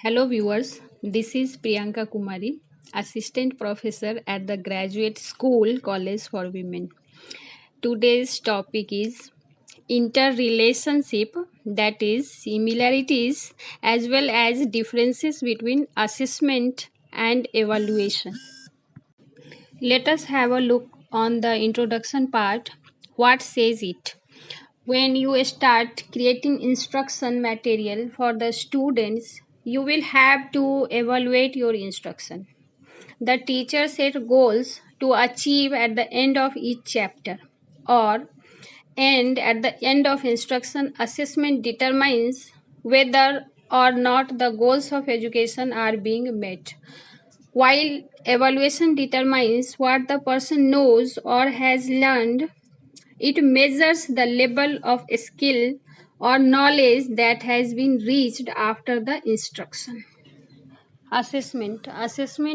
Hello, viewers. This is Priyanka Kumari, Assistant Professor at the Graduate School College for Women. Today's topic is interrelationship, that is, similarities as well as differences between assessment and evaluation. Let us have a look on the introduction part. What says it? When you start creating instruction material for the students, you will have to evaluate your instruction. The teacher set goals to achieve at the end of each chapter, or and at the end of instruction assessment determines whether or not the goals of education are being met, while evaluation determines what the person knows or has learned. It measures the level of skill or knowledge that has been reached after the instruction. Assessment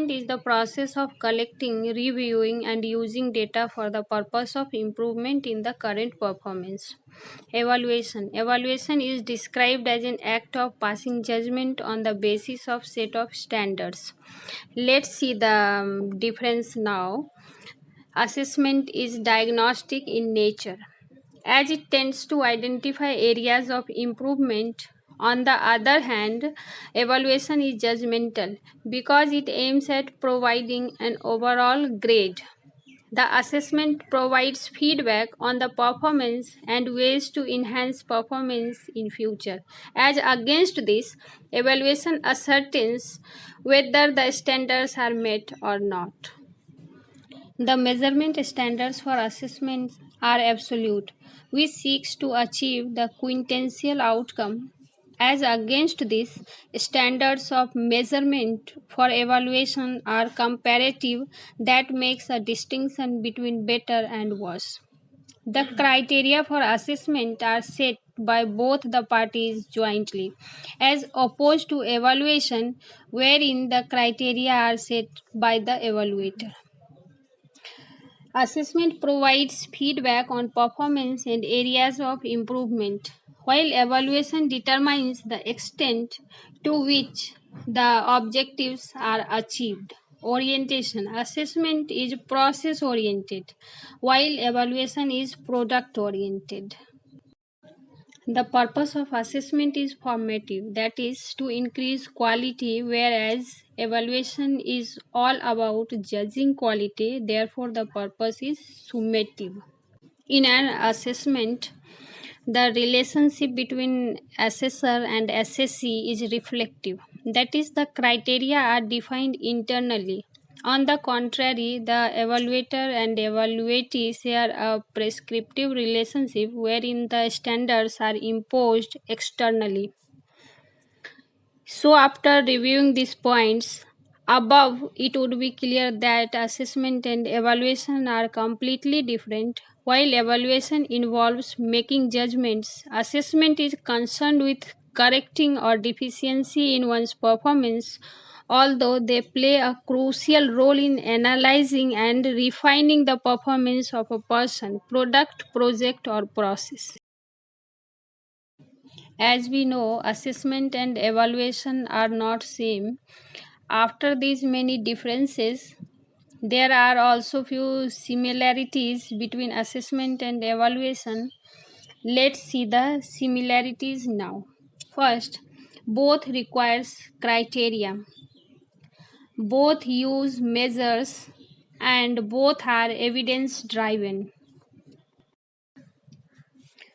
is the process of collecting, reviewing, and using data for the purpose of improvement in the current performance. Evaluation is described as an act of passing judgment on the basis of set of standards. Let's see the difference now. Assessment is diagnostic in nature, as it tends to identify areas of improvement. On the other hand, evaluation is judgmental because it aims at providing an overall grade. The assessment provides feedback on the performance and ways to enhance performance in future. As against this, evaluation ascertains whether the standards are met or not. The measurement standards for assessment are absolute, which seeks to achieve the quintessential outcome. As against this, standards of measurement for evaluation are comparative, that makes a distinction between better and worse. The criteria for assessment are set by both the parties jointly, as opposed to evaluation, wherein the criteria are set by the evaluator. Assessment provides feedback on performance and areas of improvement, while evaluation determines the extent to which the objectives are achieved. Orientation. Assessment is process oriented, while evaluation is product oriented. The purpose of assessment is formative, that is, to increase quality, whereas evaluation is all about judging quality, therefore, the purpose is summative. In an assessment, the relationship between assessor and assessee is reflective, that is, the criteria are defined internally. On the contrary, the evaluator and evaluatee share a prescriptive relationship wherein the standards are imposed externally. So, after reviewing these points above, it would be clear that assessment and evaluation are completely different. While evaluation involves making judgments, assessment is concerned with correcting or deficiency in one's performance, although they play a crucial role in analyzing and refining the performance of a person, product, project, or process. As we know, assessment and evaluation are not same. After these many differences, there are also few similarities between assessment and evaluation. Let's see the similarities now. First, both requires criteria, both use measures, and both are evidence driven.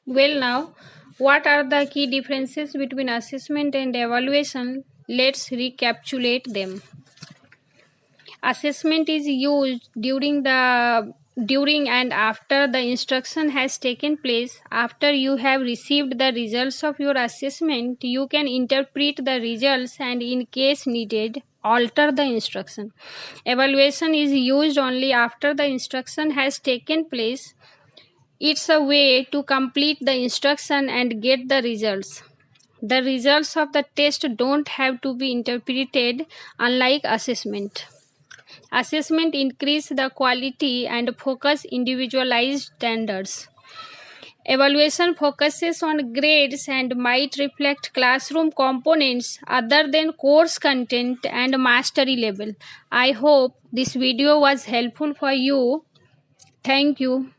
Well, now, what are the key differences between assessment and evaluation? Let's recapitulate them. Assessment is used during and after the instruction has taken place. After you have received the results of your assessment, you can interpret the results and, in case needed, alter the instruction. Evaluation is used only after the instruction has taken place. It's a way to complete the instruction and get the results. The results of the test don't have to be interpreted, unlike assessment. Assessment increase the quality and focus individualized standards. Evaluation focuses on grades and might reflect classroom components other than course content and mastery level. I hope this video was helpful for you. Thank you.